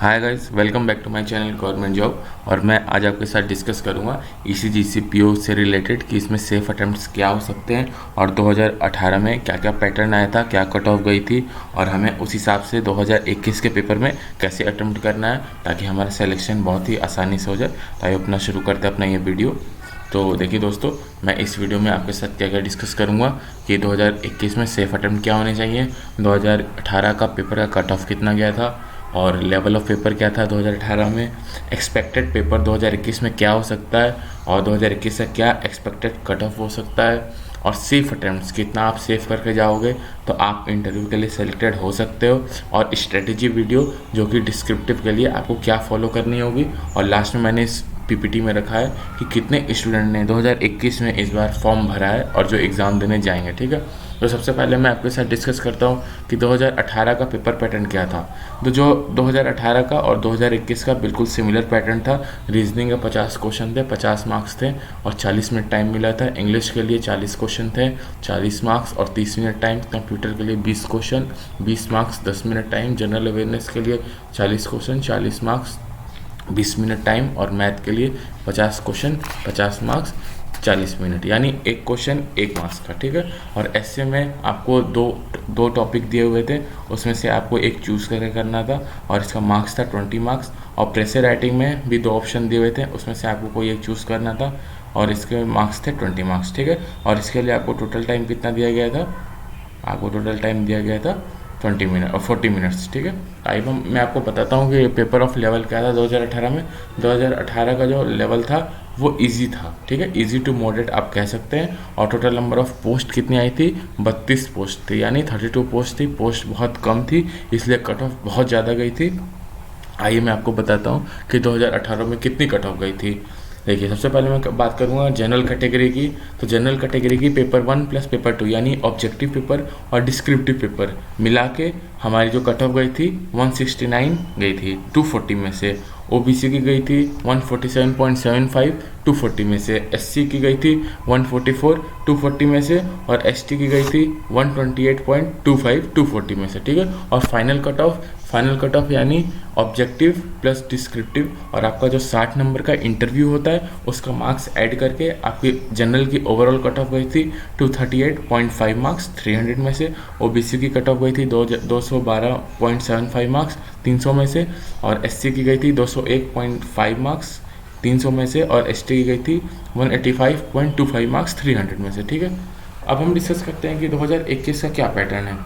Hi guys, welcome back to my channel government job. और मैं आज आपके साथ डिस्कस करूंगा ईसीजीसी पीओ से रिलेटेड कि इसमें सेफ अटेम्प्ट्स क्या हो सकते हैं और 2018 में क्या क्या पैटर्न आया था, क्या कट ऑफ गई थी और हमें उस हिसाब से 2021 के पेपर में कैसे अटेम्प्ट करना है ताकि हमारा सिलेक्शन बहुत ही आसानी से हो जाए। तो आइए अपना शुरू करते हैं अपना ये वीडियो। तो देखिए दोस्तों, मैं इस वीडियो में आपके साथ क्या क्या डिस्कस करूंगा कि 2021 में सेफ अटेम्प्ट क्या होने चाहिए, 2018 का पेपर का कट ऑफ कितना गया था और लेवल ऑफ पेपर क्या था 2018 में, एक्सपेक्टेड पेपर 2021 में क्या हो सकता है और 2021 से क्या एक्सपेक्टेड कट ऑफ हो सकता है और सेफ अटेम्प्ट्स कितना आप सेफ करके जाओगे तो आप इंटरव्यू के लिए सेलेक्टेड हो सकते हो। और स्ट्रेटेजी वीडियो जो कि डिस्क्रिप्टिव के लिए आपको क्या फॉलो करनी होगी। और लास्ट में मैंने इस पीपीटी में रखा है कि कितने स्टूडेंट ने 2021 में इस बार फॉर्म भरा है और जो एग्ज़ाम देने जाएंगे। ठीक है, तो सबसे पहले मैं आपके साथ डिस्कस करता हूँ कि 2018 का पेपर पैटर्न क्या था। तो जो 2018 का और 2021 का बिल्कुल सिमिलर पैटर्न था। रीजनिंग के 50 क्वेश्चन थे, 50 मार्क्स थे और 40 मिनट टाइम मिला था। इंग्लिश के लिए 40 क्वेश्चन थे, 40 मार्क्स और 30 मिनट टाइम। कंप्यूटर के लिए 20 question, 20 marks, 10 minute time. General awareness के लिए 40 क्वेश्चन, 40 मार्क्स, 20 मिनट टाइम। और मैथ के लिए 50 क्वेश्चन, 50 मार्क्स, 40 मिनट, यानी एक क्वेश्चन 1 मार्क्स का। ठीक है, और ऐसे में आपको दो टॉपिक दिए हुए थे, उसमें से आपको एक चूज़ करके करना था और इसका मार्क्स था 20 मार्क्स। और प्रेशर राइटिंग में भी 2 ऑप्शन दिए हुए थे, उसमें से आपको कोई एक चूज़ करना था और इसके मार्क्स थे 20 मार्क्स। ठीक है, और इसके लिए आपको टोटल टाइम कितना दिया गया था? आपको टोटल टाइम दिया गया था 20 मिनट और 40 मिनट्स। ठीक है, आई मैं आपको बताता हूँ कि पेपर ऑफ लेवल क्या था 2018 में। 2018 का जो लेवल था वो इजी था। ठीक है, इजी टू मॉडरेट आप कह सकते हैं। और टोटल नंबर ऑफ पोस्ट कितनी आई थी? 32 पोस्ट थी, यानी 32 पोस्ट थी। पोस्ट बहुत कम थी, इसलिए कट ऑफ बहुत ज़्यादा गई थी। आइए मैं आपको बताता हूँ कि 2018 में कितनी कट ऑफ गई थी। देखिए, सबसे पहले मैं बात करूँगा जनरल कैटेगरी की। तो जनरल कैटेगरी की पेपर 1 प्लस पेपर 2 यानी ऑब्जेक्टिव पेपर और डिस्क्रिप्टिव पेपर मिला के हमारी जो कट ऑफ गई थी 169 गई थी 240 में से। ओबीसी की गई थी 147.75 240 में से। एससी की गई थी 144 240 में से। और एसटी की गई थी 128.25 240 में से। ठीक है, और फाइनल कट ऑफ यानी ऑब्जेक्टिव प्लस डिस्क्रिप्टिव और आपका जो 60 नंबर का इंटरव्यू होता है उसका मार्क्स ऐड करके आपकी जनरल की ओवरऑल कट ऑफ गई थी 238.5 मार्क्स 300 में से। ओबीसी की कट ऑफ गई थी 212.75 मार्क्स 300 में से। और एससी की गई थी 201.5 मार्क्स 300 में से। और एसटी की गई थी 185.25 मार्क्स 300 में से। ठीक है, अब हम डिस्कस करते हैं कि 2021 का क्या पैटर्न है।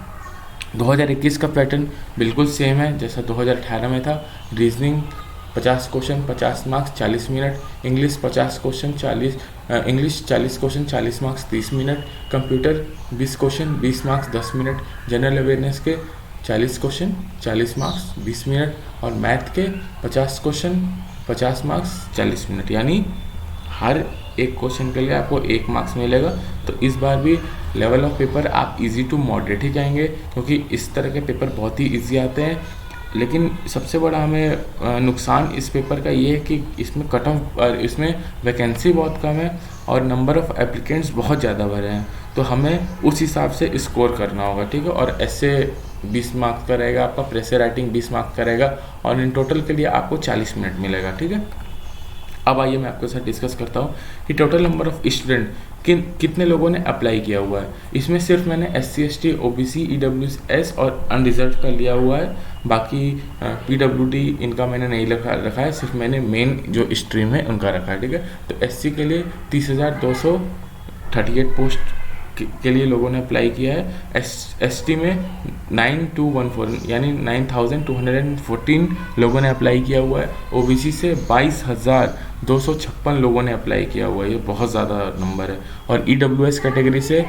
2021 का पैटर्न बिल्कुल सेम है जैसा 2018 में था। Reasoning 50 question 50 marks 40 minute. English 50 question 40 English 40 question 40 marks 30 minute. Computer 20 question 20 marks 10 minute. General awareness के 40 क्वेश्चन 40 मार्क्स 20 मिनट। और मैथ के 50 क्वेश्चन 50 मार्क्स 40 मिनट, यानी हर एक क्वेश्चन के लिए आपको 1 मार्क्स मिलेगा। तो इस बार भी लेवल ऑफ पेपर आप इजी टू मॉडरेट ही जाएंगे क्योंकि इस तरह के पेपर बहुत ही इजी आते हैं। लेकिन सबसे बड़ा हमें नुकसान इस पेपर का ये है कि इसमें कट ऑफ इसमें वैकेंसी बहुत कम है और नंबर ऑफ़ एप्लीकेंट्स बहुत ज़्यादा भरे हैं। तो हमें उस हिसाब से स्कोर करना होगा। ठीक है, और ऐसे 20 मार्क्स का रहेगा आपका, प्रेशर राइटिंग 20 मार्क्स का रहेगा और इन टोटल के लिए आपको 40 मिनट मिलेगा। ठीक है, अब आइए मैं आपके साथ डिस्कस करता हूँ कि टोटल नंबर ऑफ स्टूडेंट कितने लोगों ने अप्लाई किया हुआ है। इसमें सिर्फ मैंने SC ST OBC EWS और अनरिजर्व का लिया हुआ है। बाकी PWD इनका मैंने नहीं रखा है, सिर्फ मैंने मेन जो स्ट्रीम है उनका रखा है। ठीक है, तो SC के लिए 30,238 पोस्ट के लिए लोगों ने अप्लाई किया है। ST में 9214 यानी 9214 लोगों ने अप्लाई किया हुआ है। OBC से 22,256 लोगों ने अप्लाई किया हुआ है, ये बहुत ज़्यादा नंबर है। और EWS कैटेगरी से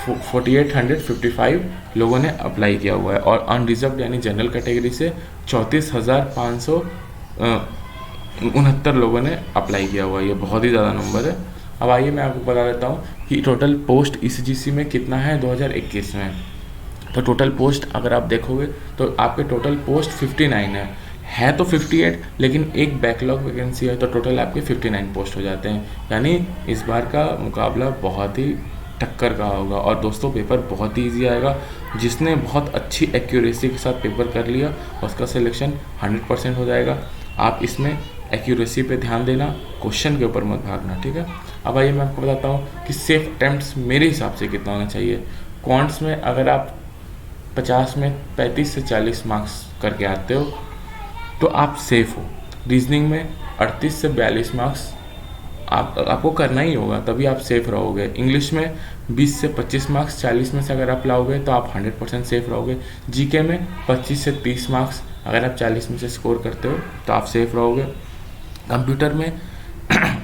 4855 लोगों ने अप्लाई किया हुआ है। और अनरिजर्व यानी जनरल कैटेगरी से 34,569 लोगों ने अप्लाई किया हुआ है, ये बहुत ही ज़्यादा नंबर है। अब आइए मैं आपको बता देता हूँ कि टोटल पोस्ट ईसीजीसी में कितना है 2021 में। तो टोटल पोस्ट अगर आप देखोगे तो आपके टोटल पोस्ट 59 है तो 58, लेकिन एक बैकलॉग वैकेंसी है तो टोटल आपके 59 पोस्ट हो जाते हैं। यानी इस बार का मुकाबला बहुत ही टक्कर का होगा। और दोस्तों पेपर बहुत ही ईजी आएगा। जिसने बहुत अच्छी एक्यूरेसी के साथ पेपर कर लिया उसका सिलेक्शन 100% हो जाएगा। आप इसमें एक्यूरेसी पे ध्यान देना, क्वेश्चन के ऊपर मत भागना, ठीक है। अब आइए मैं आपको बताता हूँ कि सेफ अटेम्प्ट्स मेरे हिसाब से कितना होना चाहिए। क्वांट्स में अगर आप 50 में 35 से 40 मार्क्स करके आते हो तो आप सेफ हो। रीजनिंग में 38 से 42 मार्क्स आपको करना ही होगा, तभी आप सेफ रहोगे। इंग्लिश में 20 से 25 मार्क्स 40 में से अगर आप लाओगे तो आप 100% सेफ रहोगे। जीके में 25 से 30 मार्क्स अगर आप 40 में से स्कोर करते हो तो आप सेफ रहोगे। कंप्यूटर में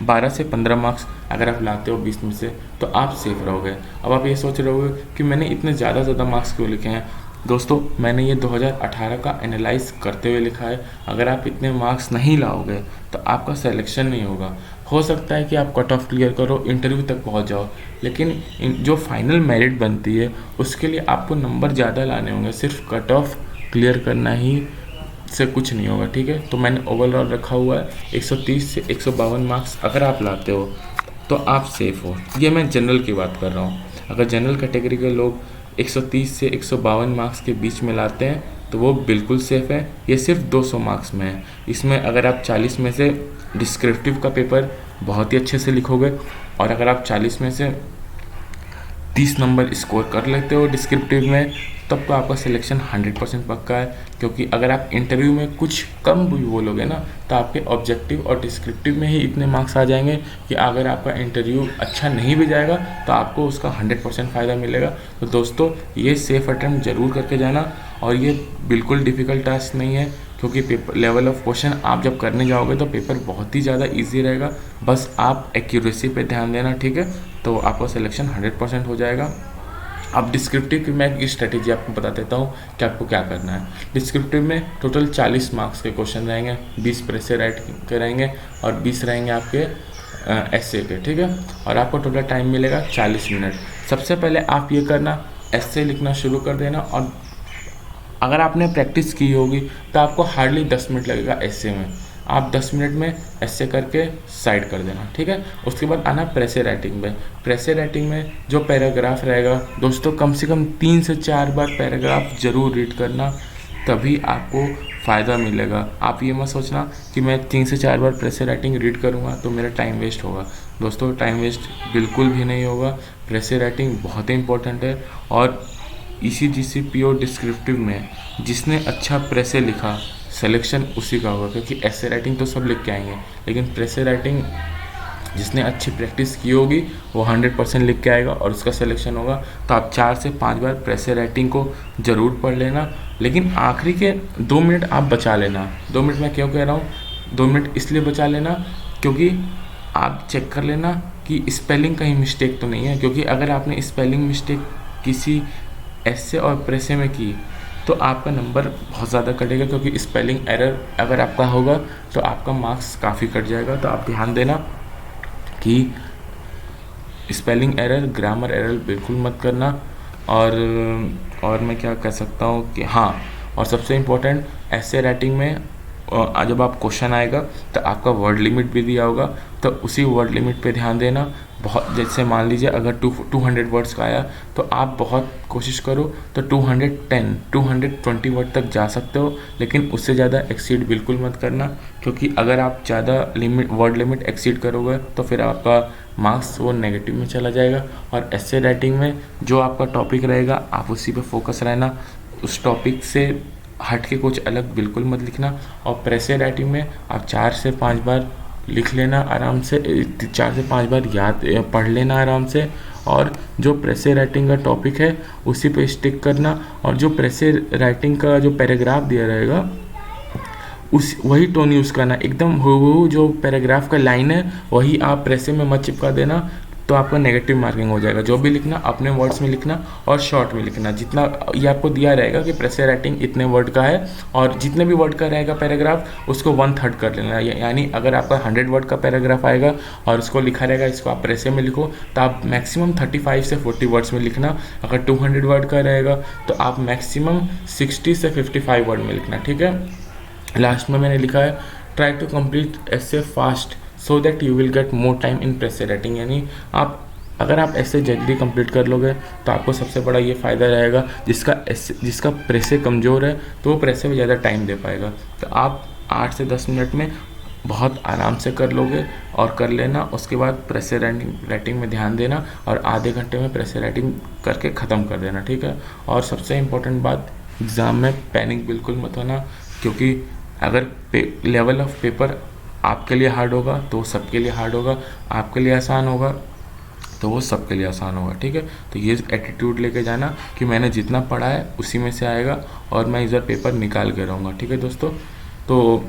12 से 15 मार्क्स अगर आप लाते हो 20 में से तो आप सेफ रहोगे। अब आप ये सोच रहे होगे कि मैंने इतने ज़्यादा मार्क्स क्यों लिखे हैं। दोस्तों मैंने ये 2018 का एनालाइज करते हुए लिखा है। अगर आप इतने मार्क्स नहीं लाओगे तो आपका सिलेक्शन नहीं होगा। हो सकता है कि आप कट ऑफ क्लियर करो, इंटरव्यू तक पहुंच जाओ, लेकिन जो फाइनल मेरिट बनती है उसके लिए आपको नंबर ज़्यादा लाने होंगे। सिर्फ कट ऑफ क्लियर करना ही से कुछ नहीं होगा, ठीक है। तो मैंने ओवरऑल रखा हुआ है 130 से 152 मार्क्स अगर आप लाते हो तो आप सेफ हो। ये मैं जनरल की बात कर रहा हूँ। अगर जनरल कैटेगरी के लोग 130 से 152 मार्क्स के बीच में लाते हैं तो वो बिल्कुल सेफ़ है। ये सिर्फ 200 मार्क्स में है। इसमें अगर आप 40 में से डिस्क्रिप्टिव का पेपर बहुत ही अच्छे से लिखोगे और अगर आप 40 में से 30 नंबर स्कोर कर लेते हो डिस्क्रिप्टिव में तब तो आपका सिलेक्शन 100% पक्का है। क्योंकि अगर आप इंटरव्यू में कुछ कम भी बोलोगे ना तो आपके ऑब्जेक्टिव और डिस्क्रिप्टिव में ही इतने मार्क्स आ जाएंगे कि अगर आपका इंटरव्यू अच्छा नहीं भी जाएगा तो आपको उसका 100% फ़ायदा मिलेगा। तो दोस्तों ये सेफ अटेम्प्ट ज़रूर करके जाना। और ये बिल्कुल डिफ़िकल्ट टास्क नहीं है, क्योंकि पेपर लेवल ऑफ क्वेश्चन आप जब करने जाओगे तो पेपर बहुत ही ज़्यादा ईजी रहेगा। बस आप एक्यूरेसी पे ध्यान देना, ठीक है, तो आपका सिलेक्शन 100% हो जाएगा। अब डिस्क्रिप्टिव की मैं एक स्ट्रेटेजी आपको बता देता हूँ कि आपको क्या करना है। डिस्क्रिप्टिव में टोटल 40 मार्क्स के क्वेश्चन रहेंगे, 20 प्रेस राइट के रहेंगे और 20 रहेंगे आपके एस्से के, ठीक है। और आपको टोटल टाइम मिलेगा 40 मिनट। सबसे पहले आप ये करना, एस्से लिखना शुरू कर देना। और अगर आपने प्रैक्टिस की होगी तो आपको हार्डली 10 मिनट लगेगा एस्से में। आप 10 मिनट में ऐसे करके साइड कर देना, ठीक है। उसके बाद आना प्रेसे राइटिंग में। प्रेसे राइटिंग में जो पैराग्राफ रहेगा दोस्तों, कम से कम 3 से 4 बार पैराग्राफ ज़रूर रीड करना, तभी आपको फ़ायदा मिलेगा। आप ये मत सोचना कि मैं 3 से 4 बार प्रेसे राइटिंग रीड करूँगा तो मेरा टाइम वेस्ट होगा। दोस्तों टाइम वेस्ट बिल्कुल भी नहीं होगा। प्रेसे राइटिंग बहुत ही इंपॉर्टेंट है। और ECGC PO डिस्क्रिप्टिव में जिसने अच्छा प्रेसे लिखा सिलेक्शन उसी का होगा, क्योंकि ऐसे राइटिंग तो सब लिख के आएंगे, लेकिन प्रेसे राइटिंग जिसने अच्छी प्रैक्टिस की होगी वो 100% लिख के आएगा और उसका सिलेक्शन होगा। तो आप 4 से 5 बार प्रेसे राइटिंग को ज़रूर पढ़ लेना, लेकिन आखिरी के 2 मिनट आप बचा लेना। 2 मिनट मैं क्यों कह रहा हूँ, 2 मिनट इसलिए बचा लेना क्योंकि आप चेक कर लेना कि स्पेलिंग कहीं मिस्टेक तो नहीं है। क्योंकि अगर आपने स्पेलिंग मिस्टेक किसी ऐसे और प्रेसे में की तो आपका नंबर बहुत ज़्यादा कटेगा, क्योंकि स्पेलिंग एरर अगर आपका होगा तो आपका मार्क्स काफ़ी कट जाएगा। तो आप ध्यान देना कि स्पेलिंग एरर, ग्रामर एरर बिल्कुल मत करना। और मैं क्या कह सकता हूँ कि हाँ, और सबसे इम्पोर्टेंट ऐसे राइटिंग में जब आप क्वेश्चन आएगा तो आपका वर्ड लिमिट भी दिया होगा, तो उसी वर्ड लिमिट पे ध्यान देना। बहुत जैसे मान लीजिए अगर 200 वर्ड्स का आया तो आप बहुत कोशिश करो तो 210, 220 वर्ड तक जा सकते हो, लेकिन उससे ज़्यादा एक्सीड बिल्कुल मत करना। क्योंकि अगर आप ज़्यादा वर्ड लिमिट एक्सीड करोगे तो फिर आपका मार्क्स वो नेगेटिव में चला जाएगा। और ऐसे राइटिंग में जो आपका टॉपिक रहेगा आप उसी पे फोकस रहना, उस टॉपिक से हट के कुछ अलग बिल्कुल मत लिखना। और प्रेसे राइटिंग में आप 4 से 5 बार लिख लेना आराम से, 4 से 5 बार याद पढ़ लेना आराम से। और जो प्रेसे राइटिंग का टॉपिक है उसी पे स्टिक करना। और जो प्रेसे राइटिंग का जो पैराग्राफ दिया रहेगा वही टोन यूज़ करना, एकदम हूबहू जो पैराग्राफ का लाइन है वही आप प्रेसे में मत चिपका देना, तो आपका नेगेटिव मार्किंग हो जाएगा। जो भी लिखना अपने वर्ड्स में लिखना और शॉर्ट में लिखना। जितना ये आपको दिया रहेगा कि प्रेसे राइटिंग इतने वर्ड का है और जितने भी वर्ड का रहेगा पैराग्राफ उसको 1/3 कर लेना। यानी अगर आपका 100 वर्ड का पैराग्राफ आएगा और उसको लिखा रहेगा इसको आप प्रेसे में लिखो तो आप मैक्सिमम 35 से 40 वर्ड्स में लिखना। अगर 200 वर्ड का रहेगा तो आप मैक्सिमम 60 से 55 वर्ड में लिखना, ठीक है। लास्ट में मैंने लिखा है try to complete essay fast so that you will get more time in precis writing. यानी आप अगर आप ऐसे जल्दी कंप्लीट कर लोगे तो आपको सबसे बड़ा ये फ़ायदा रहेगा, जिसका प्रेसे कमज़ोर है तो वो प्रेसे में ज़्यादा टाइम दे पाएगा। तो आप 8 से 10 मिनट में बहुत आराम से कर लोगे और कर लेना। उसके बाद प्रेशर राइटिंग में ध्यान देना और आधे घंटे में प्रेशर राइटिंग करके ख़त्म कर देना, ठीक है। और सबसे इम्पोर्टेंट बात, एग्ज़ाम में पैनिक बिल्कुल मत होना, क्योंकि अगर लेवल ऑफ पेपर आपके लिए हार्ड होगा तो वो सबके लिए हार्ड होगा, आपके लिए आसान होगा तो वो सबके लिए आसान होगा, ठीक है। तो ये एटीट्यूड लेके जाना कि मैंने जितना पढ़ा है उसी में से आएगा और मैं इस बार पेपर निकाल के रहूँगा, ठीक है दोस्तों। तो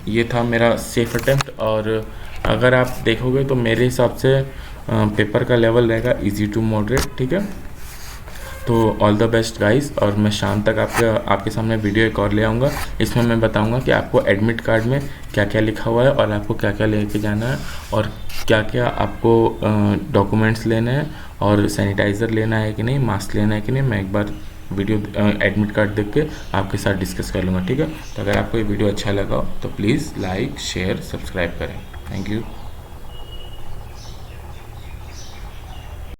ये था मेरा सेफ अटेम्प्ट, और अगर आप देखोगे तो मेरे हिसाब से पेपर का लेवल रहेगा इजी टू मॉडरेट, ठीक है। तो ऑल द बेस्ट गाइस, और मैं शाम तक आपके सामने वीडियो एक और ले आऊँगा। इसमें मैं बताऊँगा कि आपको एडमिट कार्ड में क्या क्या लिखा हुआ है और आपको क्या क्या लेके जाना है और क्या क्या आपको डॉक्यूमेंट्स लेने हैं और सैनिटाइज़र लेना है कि नहीं, मास्क लेना है कि नहीं। मैं एक बार वीडियो एडमिट कार्ड देख के आपके साथ डिस्कस कर लूँगा, ठीक है। तो अगर आपको ये वीडियो अच्छा लगा हो तो प्लीज़ लाइक शेयर सब्सक्राइब करें। Thank you.